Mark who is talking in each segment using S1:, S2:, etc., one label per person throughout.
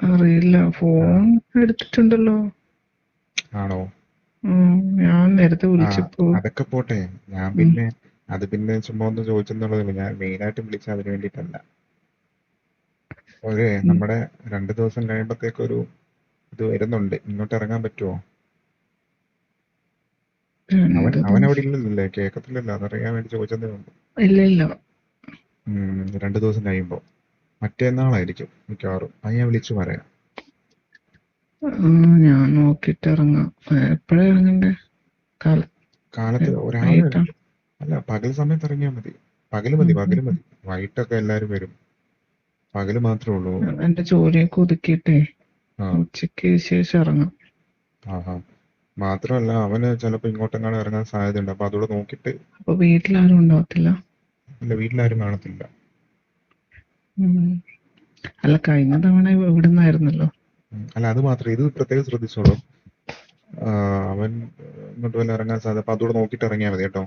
S1: അറിയില്ല,
S2: ആ,
S1: ഫോൺ എടുത്തിട്ടുണ്ടല്ലോ.
S2: ആണോ?
S1: ഞാൻ നേരത്തെ
S2: ആ,
S1: വിളിച്ചപ്പോ.
S2: അതൊക്കെ പോട്ടെ. ഞാൻ
S1: ഉം,
S2: പിന്നെ അത് പിന്നെ ചുമ്മാ ഒന്ന് ചോദിച്ചെന്നുള്ളതല്ല. ഞാൻ മെയിനായിട്ട് വിളിച്ച അതിന് വേണ്ടിയിട്ടല്ല.
S1: ഉം.
S2: നമ്മുടെ 2 ദിവസം കഴിയുമ്പോഴത്തേക്കൊരു ഇത് വരുന്നുണ്ട്. ഇങ്ങോട്ട് ഇറങ്ങാൻ പറ്റുമോ? അവൻ
S1: രണ്ട്
S2: അവൻ അവിടെ
S1: ദിവസം
S2: ഇല്ലല്ലേ, കേൾക്കത്തില്ലല്ലോ, അതറിയാൻ വേണ്ടി ചോദിച്ചതേ ഉള്ളൂ.
S1: ഇല്ല ഇല്ല.
S2: 2 ദിവസം കഴിയുമ്പോൾ മറ്റന്നാളായിരിക്കും മിക്കവാറും. അത് ഞാൻ വിളിച്ചു പറയാം.
S1: ഞാൻ നോക്കിട്ട് ഇറങ്ങാം. എപ്പോഴാ ഇറങ്ങണ്ടേ? കാല
S2: കാലത്ത് രാവിലെ
S1: വൈകിട്ടാ?
S2: അല്ല, പകൽ സമയത്ത് ഇറങ്ങിയാൽ മതി. പകല്
S1: ഉം,
S2: മതി,
S1: ഉം,
S2: പകല് മതി. വൈകിട്ടൊക്കെ എല്ലാവരും വരും. പകല് മാത്രമേ ഉള്ളൂ.
S1: എന്റെ ജോലിയൊക്കെ ഒതുക്കിയിട്ടേ
S2: ആ,
S1: ഉച്ചയ്ക്ക് ശേഷം ഇറങ്ങാം.
S2: ആഹാ. മാത്രമല്ല അവന് ചിലപ്പോൾ ഇങ്ങോട്ടെങ്ങാനും ഇറങ്ങാൻ സാധ്യതയുണ്ട്. അപ്പൊ അതോടെ നോക്കിയിട്ട്.
S1: അപ്പൊ വീട്ടിലാരും ഉണ്ടാവത്തില്ല?
S2: ഇല്ല, വീട്ടിലാരും കാണത്തില്ല.
S1: ഉം. അല്ല, കഴിഞ്ഞ തവണ ഇവിടുന്നായിരുന്നല്ലോ.
S2: അല്ല, അത് മാത്രം ഇത് പ്രത്യേകം ശ്രദ്ധിച്ചോളൂ. അവൻ ഇങ്ങോട്ട് വല്ല ഇറങ്ങാൻ സാധ്യത, അപ്പൊ അതോടെ നോക്കിയിട്ട് ഇറങ്ങിയാൽ മതി കേട്ടോ.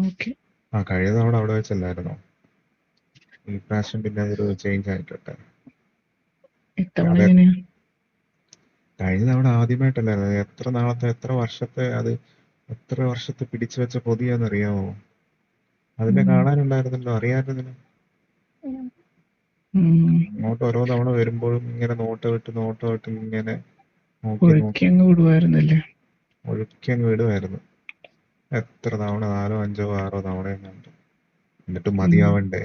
S1: ഓക്കെ.
S2: കഴിഞ്ഞ തവണ അവിടെ വെച്ചല്ലായിരുന്നോ? ഈ പ്രാവശ്യം പിന്നെ അതൊരു ചേഞ്ച് ആയിക്കോട്ടെ.
S1: ഇത്തവണ
S2: അതെ,
S1: എങ്ങനെയാ?
S2: കഴിഞ്ഞ തവണ ആദ്യമായിട്ടല്ലായിരുന്നു. എത്ര നാളത്തെ, എത്ര വർഷത്തെ പിടിച്ചു വെച്ച പൊതിയാന്നറിയാമോ? അതിനെ
S1: ഉം,
S2: കാണാനുണ്ടായിരുന്നല്ലോ, അറിയാമായിരുന്നല്ലോ.
S1: ഉം.
S2: അങ്ങോട്ട് ഓരോ തവണ വരുമ്പോഴും ഇങ്ങനെ നോട്ടമിട്ട് ഇങ്ങനെ നോക്കി
S1: ഒഴുക്കി
S2: നോക്കി
S1: അങ്ങ് വിടുവായിരുന്നല്ലേ?
S2: ഒഴുക്കി അങ്ങ് വിടുമായിരുന്നു. എത്ര തവണ, 4, 5, 6 തവണയും കണ്ടു. എന്നിട്ടും
S1: ഉം.
S2: മതിയാവണ്ടേ?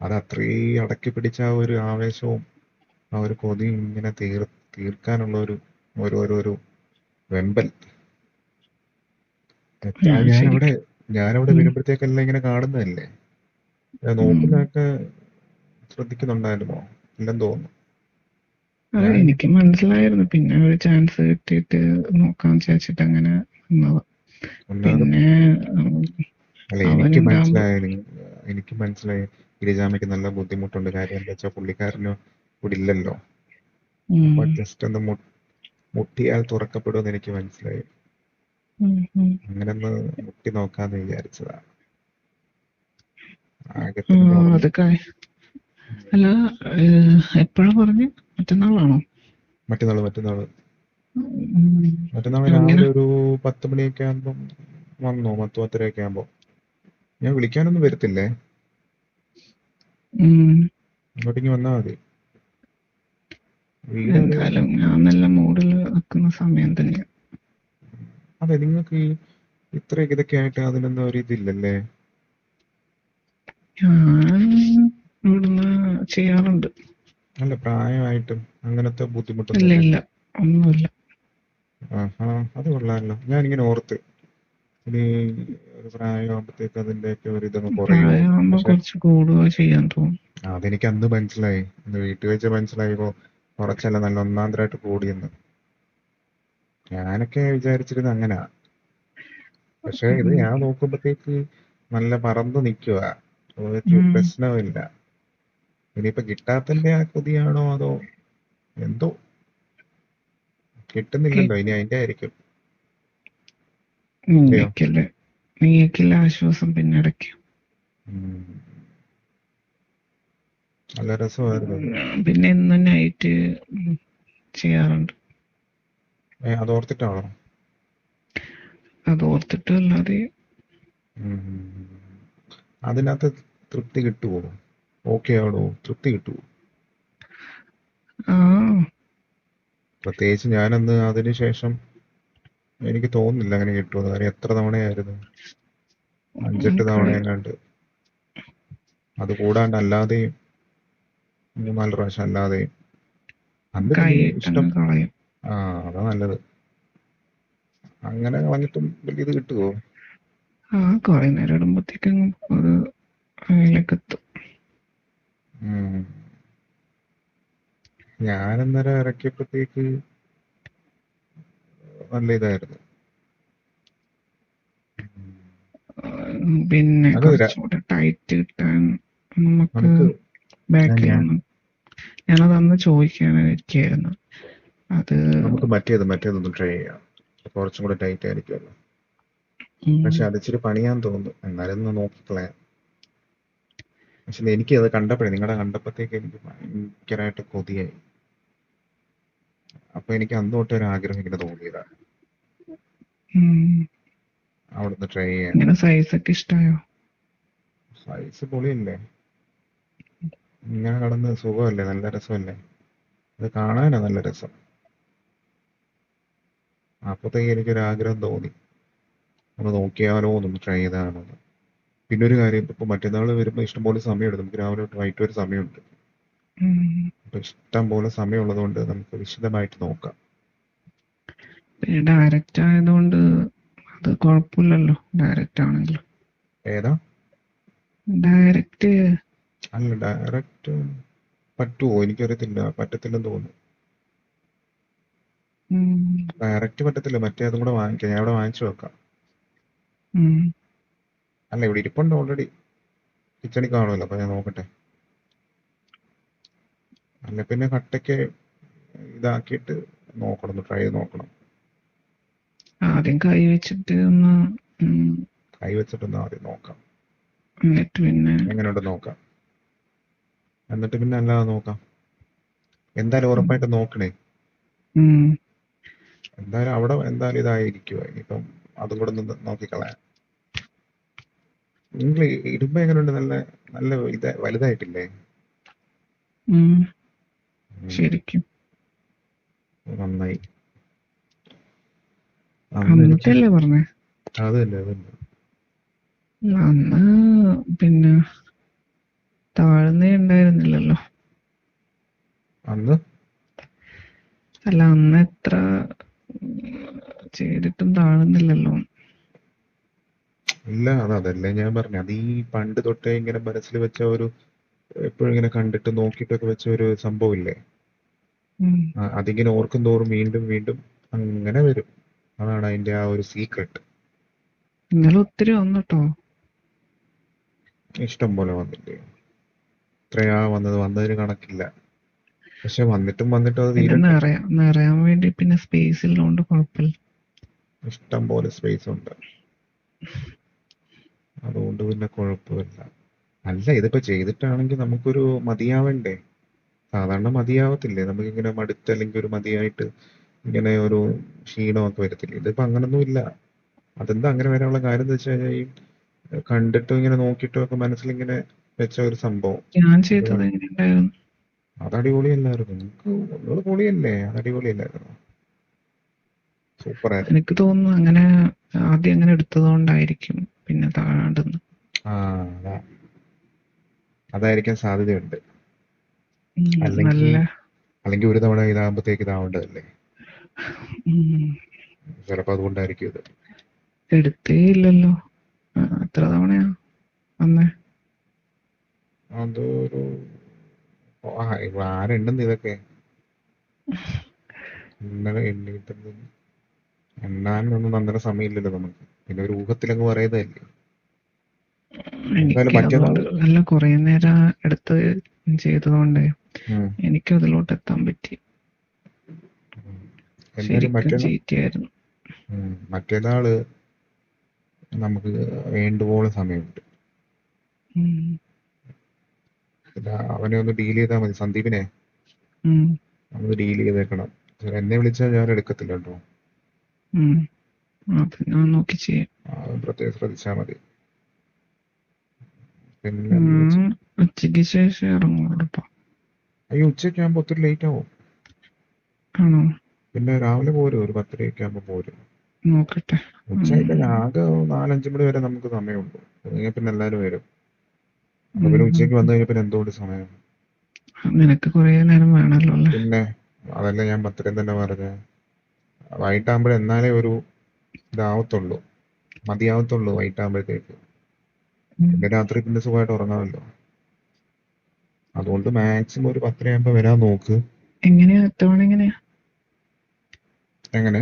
S2: അത് അത്രയും അടക്കി പിടിച്ച ആ ഒരു ആവേശവും ആ ഒരു കൊതിയും ഇങ്ങനെ തീർക്കാനുള്ള ഒരു വെമ്പൽ.
S1: ഞാൻ
S2: ഞാനവിടെ
S1: ശരിക്കും.
S2: ഞാനവിടെ
S1: ഉം,
S2: വരുമ്പോഴത്തേക്കെല്ലാം ഇങ്ങനെ കാണുന്നതല്ലേ.
S1: ഉം.
S2: നോക്കുന്നതൊക്കെ ശ്രദ്ധിക്കുന്നുണ്ടായിരുന്നോ? ഇല്ലെന്ന് തോന്നുന്നു. ഞാൻ
S1: എനിക്ക് മനസ്സിലായിരുന്നു. പിന്നെ ഒരു ചാൻസ് കിട്ടിയിട്ട് നോക്കാൻ വിചാരിച്ചിട്ട് അങ്ങനെ നിന്നതാ.
S2: ഒന്നാമത്
S1: പിന്നെ
S2: അല്ല,
S1: അവനുണ്ടാകുമ്പോ.
S2: എനിക്ക് മനസ്സിലായി ഗിരിജാമയ്ക്ക് നല്ല ബുദ്ധിമുട്ടുണ്ട്. കാര്യം എന്താ വെച്ചാൽ പുള്ളിക്കാരന് ഇവിടെ ഇല്ലല്ലോ.
S1: ഉം,
S2: അപ്പൊ ജസ്റ്റ് ഒന്ന് മുട്ടിയാൽ തുറക്കപ്പെടുമെന്ന് എനിക്ക് മനസ്സിലായി.
S1: ഉം, ഉം.
S2: അങ്ങനെ ഒന്ന് മുട്ടി നോക്കാന്ന് വിചാരിച്ചതാ. ആകത്തിന്
S1: അത്
S2: തുറന്നു.
S1: അല്ല, എപ്പോഴാ പറഞ്ഞ്? മറ്റന്നാളാണോ?
S2: മറ്റന്നാള്
S1: ഉം.
S2: മറ്റന്നാള്
S1: എങ്ങനെ?
S2: രാവിലെ ഒരു 10 മണിയൊക്കെ ആകുമ്പം വന്നോ, 10, 10:30 ആകുമ്പോൾ. ഞാൻ വിളിക്കാനൊന്നും വരത്തില്ലേ,
S1: ഉം.
S2: ഇങ്ങോട്ടേക്ക് വന്നാൽ മതി. വീട് എവിടെയായിരുന്നു?
S1: എന്തായാലും ഞാൻ നല്ല മൂഡിൽ നിൽക്കുന്ന സമയം തന്നെയാ.
S2: അതെ, നിങ്ങൾക്ക് ഇത്രയൊക്കെ ഇതൊക്കെ ആയിട്ട് അതിനൊന്നും ഒരു ഇതില്ലല്ലേ?
S1: ഞാൻ ഇവിടുന്ന് ചെയ്യാറുണ്ട്.
S2: നല്ല പ്രായമായിട്ടും അങ്ങനത്തെ
S1: ഇല്ല
S2: ബുദ്ധിമുട്ടൊന്നുമില്ല.
S1: ഇല്ല, ഒന്നുമില്ല.
S2: ആഹാ, അത് കൊള്ളാമല്ലോ. ഞാനിങ്ങനെ ഓർത്ത് ഇനി ഒരു പ്രായമാകുമ്പോഴത്തേക്ക് അതിൻ്റെയൊക്കെ ഒരു ഇതൊന്ന് കുറയുമോ.
S1: പ്രായമാകുമ്പോ
S2: പക്ഷെ
S1: കുറച്ച് കൂടുക ചെയ്യാൻ തോന്നും.
S2: അതെനിക്ക് അന്ന് മനസ്സിലായി. അന്ന് വീട്ടിൽ വെച്ച് മനസ്സിലായപ്പോ കുറച്ചല്ല, നല്ല ഒന്നാന്തരമായിട്ട് കൂടിയെന്ന്. ഞാനൊക്കെ വിചാരിച്ചിരുന്നത് അങ്ങനാ. പക്ഷെ ഇത്
S1: ഉം.
S2: ഞാൻ നോക്കുമ്പോഴത്തേക്ക് നല്ല പറന്ന് നിൽക്കുക. ഒരു
S1: ഉം.
S2: പ്രശ്നവുമില്ല. ഇനിയിപ്പോ കിട്ടാത്തതിന്റെ ആ കൊതിയാണോ അതോ എന്തോ. കിട്ടുന്നില്ലല്ലോ, ഇനി അതിന്റെ ആയിരിക്കും. അല്ലയോ?
S1: നീക്കല്ലേ, നീക്കില്ല ആശ്വാസം പിന്നെ ഇടയ്ക്ക്.
S2: ഉം. നല്ല രസമായിരുന്നു അത്.
S1: പിന്നെ എന്നും നൈറ്റ് ചെയ്യാറുണ്ട്.
S2: അത് ഓർത്തിട്ടാണോ?
S1: അത് ഓർത്തിട്ടും അല്ലാതെ.
S2: ഉം. അതിനകത്ത് തൃപ്തി കിട്ടുമോ? ഓക്കെ ആണോ? തൃപ്തി കിട്ടുമോ?
S1: ആ.
S2: പ്രത്യേകിച്ച് ഞാനന്ന് അതിനുശേഷം എനിക്ക് തോന്നുന്നില്ല അങ്ങനെ കിട്ടുമെന്ന്. കാര്യം എത്ര തവണയായിരുന്നു? 5, 8 തവണ
S1: കൈ
S2: എങ്ങാണ്ട്. അത് കൂടാണ്ട് അല്ലാതെയും 3, 4 പ്രാവശ്യം അല്ലാതെയും. അന്ന് പിന്നെ ഇഷ്ടം.
S1: കൈയിട്ടങ്ങ് കളയും.
S2: അതാ നല്ലത്. അങ്ങനെ കളഞ്ഞിട്ടും വലിയ ഇത് കിട്ടുമോ?
S1: കുറെ നേരം ഇടുമ്പോഴത്തേക്കും അത് അതിലേക്ക് എത്തും.
S2: ഉം. ഞാനന്നേരം ഇറക്കിയപ്പോഴത്തേക്ക് നല്ല ഇതായിരുന്നു.
S1: പിന്നെ
S2: അത്
S1: കുറച്ചുകൂടെ ടൈറ്റ് കിട്ടാൻ നമുക്ക്
S2: നമുക്ക്
S1: ബാക്കിൽ
S2: ഞാൻ
S1: നിന്ന്. ഞാനത് അന്ന് ചോദിക്കാനിരിക്കായിരുന്നു. അത്
S2: നമുക്ക് മറ്റേതൊന്ന് ട്രൈ ചെയ്യാം. കുറച്ചും കൂടെ ടൈറ്റ് ആയിരിക്കുമല്ലോ.
S1: ഉം,
S2: പക്ഷെ അത് ഇച്ചിരി പണിയാൻ തോന്നുന്നു. എന്നാലും ഒന്ന് നോക്കിക്കളയാം. പക്ഷെ എനിക്ക് അത് കണ്ടപ്പോഴേ നിങ്ങളുടെ കണ്ടപ്പോഴത്തേക്ക് എനിക്ക് ഭയങ്കരമായിട്ട് കൊതിയായി. അപ്പൊ എനിക്ക് അന്ന് തൊട്ട് ഒരു ആഗ്രഹം ഇങ്ങനെ തോന്നിയതാ
S1: ഉം.
S2: അവിടുന്ന് ട്രൈ ചെയ്യാൻ.
S1: ഇങ്ങനെ സൈസൊക്കെ ഇഷ്ടായോ?
S2: സൈസ് പൊളിയല്ലേ, ഇങ്ങനെ കടന്ന് സുഖമല്ലേ, നല്ല രസമല്ലേ, അത് കാണാനാ നല്ല രസം. അപ്പത്തേക്ക് എനിക്കൊരു ആഗ്രഹം തോന്നി ഒന്ന് നോക്കിയാലോ, ഒന്ന് ട്രൈ ചെയ്താലോ. പിന്നെ ഒരു കാര്യം, ഇപ്പൊ മറ്റന്നാൾ വരുമ്പോൾ ഇഷ്ടംപോലെ സമയമുണ്ട്, നമുക്ക് രാവിലെ തൊട്ട് വൈകിട്ട് വരെ സമയമുണ്ട്.
S1: ഉം.
S2: അപ്പൊ ഇഷ്ടം പോലെ സമയമുള്ളത് കൊണ്ട് നമുക്ക് വിശദമായിട്ട് നോക്കാം.
S1: പിന്നെ ഡയറക്റ്റ് ആയതുകൊണ്ട് അത് കുഴപ്പമില്ലല്ലോ, ഡയറക്റ്റ് ആണെങ്കിലും.
S2: ഏതാ?
S1: ഡയറക്റ്റ്
S2: അല്ല, ഡയറക്റ്റ് പറ്റുമോ എനിക്കറിയത്തില്ല, പറ്റത്തില്ലെന്ന് തോന്നുന്നു. ഡയറക്റ്റ് പറ്റത്തില്ല, മറ്റേ അതും കൂടെ വാങ്ങിക്കാം, ഞാൻ ഇവിടെ വാങ്ങിച്ചു വെക്കാം. അല്ല, ഇവിടെ ഇരിപ്പുണ്ട് ഓൾറെഡി, കിച്ചണിൽ കാണുമല്ലോ, അപ്പൊ ഞാൻ നോക്കട്ടെ. അല്ല പിന്നെ കട്ടയ്ക്ക് ഇതാക്കിയിട്ട് നോക്കണം, ഒന്ന് ട്രൈ ചെയ്ത് നോക്കണം.
S1: ആദ്യം കൈ വെച്ചിട്ട് ഒന്ന്
S2: കൈ വെച്ചിട്ടൊന്ന് ആദ്യം നോക്കാം,
S1: എന്നിട്ട് പിന്നെ
S2: എങ്ങനെയുണ്ടെന്ന് നോക്കാം, എന്നിട്ട് പിന്നെ അല്ലാതെ നോക്കാം. എന്തായാലും ഉറപ്പായിട്ട് നോക്കണേ. എന്തായാലും അവിടെ എന്തായാലും ഇതായിരിക്കുമോ, ഇനിയിപ്പം അതും കൂടെ ഒന്ന് നോക്കിക്കളയാം. നിങ്ങൾ ഇടുമ്പോ എങ്ങനെയുണ്ട്, നല്ല നല്ല വലുതായിട്ടില്ലേ?
S1: ശരിക്കും
S2: നന്നായി.
S1: അന്നത്തല്ലേ പറഞ്ഞേ?
S2: അത് തന്നെ, അത് തന്നെ.
S1: അന്ന് പിന്നെ താഴ്ന്നേ ഉണ്ടായിരുന്നില്ലല്ലോ.
S2: അന്ന്
S1: അല്ല, അന്ന് എത്ര ചെയ്തിട്ടും താഴുന്നില്ലല്ലോ.
S2: ഇല്ല, അതല്ലേ ഞാൻ പറഞ്ഞു, അത് ഈ പണ്ട് തൊട്ടേ ഇങ്ങനെ മനസ്സിൽ വെച്ച ഒരു, എപ്പോഴും ഇങ്ങനെ കണ്ടിട്ട് നോക്കിയിട്ടൊക്കെ വെച്ച ഒരു സംഭവം ഇല്ലേ, അതിങ്ങനെ ഓർക്കും തോറും വീണ്ടും വീണ്ടും അങ്ങനെ വരും. അതാണ് അതിന്റെ ആ ഒരു സീക്രട്ട്.
S1: ഇന്നലെ ഒത്തിരി വന്നിട്ടോ.
S2: ഇഷ്ടം പോലെ വന്നില്ലേ? എത്രയാ വന്നതിന് കണക്കില്ല. പക്ഷെ വന്നിട്ടും അത്
S1: പിന്നെ നിറയാൻ വേണ്ടി പിന്നെ സ്പേസ് ഇല്ലോണ്ട് കുഴപ്പമില്ല.
S2: ഇഷ്ടം പോലെ സ്പേസ് ഉണ്ട്, അതുകൊണ്ട് പിന്നെ കുഴപ്പമില്ല. അല്ല, ഇതിപ്പോ ചെയ്തിട്ടാണെങ്കിൽ നമുക്കൊരു മതിയാവണ്ടേ? സാധാരണ മതിയാവത്തില്ലേ, നമുക്കിങ്ങനെ മടുത്ത് അല്ലെങ്കിൽ ഒരു മതിയായിട്ട് ഇങ്ങനെ ഒരു ക്ഷീണമൊക്കെ വരത്തില്ലേ? ഇതിപ്പോ അങ്ങനൊന്നും ഇല്ല. അതെന്താ അങ്ങനെ വരാനുള്ള കാര്യം എന്ന് വെച്ച് കഴിഞ്ഞാൽ, ഈ കണ്ടിട്ടും ഇങ്ങനെ നോക്കിയിട്ടും ഒക്കെ മനസ്സിലിങ്ങനെ വെച്ച ഒരു സംഭവം.
S1: ഞാൻ ചെയ്തത് എങ്ങനെയുണ്ടായിരുന്നു?
S2: അത് അടിപൊളിയല്ലായിരുന്നു. നിങ്ങൾ പൊളിയല്ലേ, അത് അടിപൊളിയല്ലായിരുന്നു, സൂപ്പറായിരുന്നു.
S1: എനിക്ക് തോന്നുന്നു അങ്ങനെ ആദ്യം അങ്ങനെ എടുത്തതുകൊണ്ടായിരിക്കും പിന്നെ താഴാണ്ടെന്ന്.
S2: അതായിരിക്കാൻ സാധ്യതയുണ്ട്. അല്ലെങ്കിൽ ഒരു തവണ ഇതാകുമ്പോഴത്തേക്ക് ഇതാവേണ്ടതല്ലേ, ചിലപ്പോ അതുകൊണ്ടായിരിക്കും ഇത്.
S1: എടുത്തേ ഇല്ലല്ലോ. എത്ര തവണയാ വന്നേ?
S2: അതൊരു ആരെണ്ണുന്നു ഇതൊക്കെ? ഇന്നലെ എണ്ണാനൊന്നും അന്നേരം സമയമില്ലല്ലോ നമുക്ക്, പിന്നെ ഒരു ഊഹത്തിലങ്ങ് പറയുന്നതല്ലേ.
S1: എനിക്ക് അതുകൊണ്ട് നല്ല കുറെ നേരം എടുത്ത് ചെയ്തതുകൊണ്ട് എനിക്ക് അതിലോട്ട് എത്താൻ പറ്റി. ശരിക്കും
S2: മറ്റേതാള് നമുക്ക് വേണ്ടുവോളം സമയമുണ്ട്. അവനെ ഒന്ന് ഡീൽ ചെയ്താൽ മതി, സന്ദീപിനെ നമ്മൾ ഡീൽ ചെയ്തേക്കണം. എന്നെ വിളിച്ചാൽ ഞാൻ എടുക്കത്തില്ല കേട്ടോ, പ്രത്യേകം ശ്രദ്ധിച്ചാൽ മതി. പിന്നെ
S1: ഉച്ചയ്ക്ക് ശേഷം ഇറങ്ങുള്ളൂ.
S2: അയ്യോ, ഉച്ചയ്ക്ക് ആകുമ്പോ ഒത്തിരി ലേറ്റ് ആവും.
S1: ആണോ?
S2: പിന്നെ രാവിലെ പോരും, ഒരു 10:30 ആകുമ്പോ പോരും.
S1: നോക്കട്ടെ.
S2: ഉച്ചയ്ക്ക് ആകെ 4-5 മണി വരെ നമുക്ക് സമയമുള്ളൂ, പിന്നെ എല്ലാരും വരും. അപ്പൊ പിന്നെ ഉച്ചയ്ക്ക് വന്നു കഴിഞ്ഞാൽ പിന്നെ എന്തോട് സമയം?
S1: നിനക്ക് കുറെ നേരം വേണല്ലോ.
S2: പിന്നെ അതല്ല ഞാൻ 10:30 തന്നെ പറഞ്ഞ, വൈകിട്ടാകുമ്പോഴേ എന്നാലേ ഒരു ഇതാവത്തുള്ളൂ, മതിയാവത്തുള്ളൂ വൈകിട്ടാകുമ്പോഴത്തേക്ക്. പിന്നെ രാത്രി പിന്നെ സുഖമായിട്ട് ഉറങ്ങാമല്ലോ. അതുകൊണ്ട് മാക്സിമം ഒരു 10:30 ആകുമ്പോ വരാൻ നോക്ക്.
S1: എങ്ങനെയാ എത്തവണ? എങ്ങനെ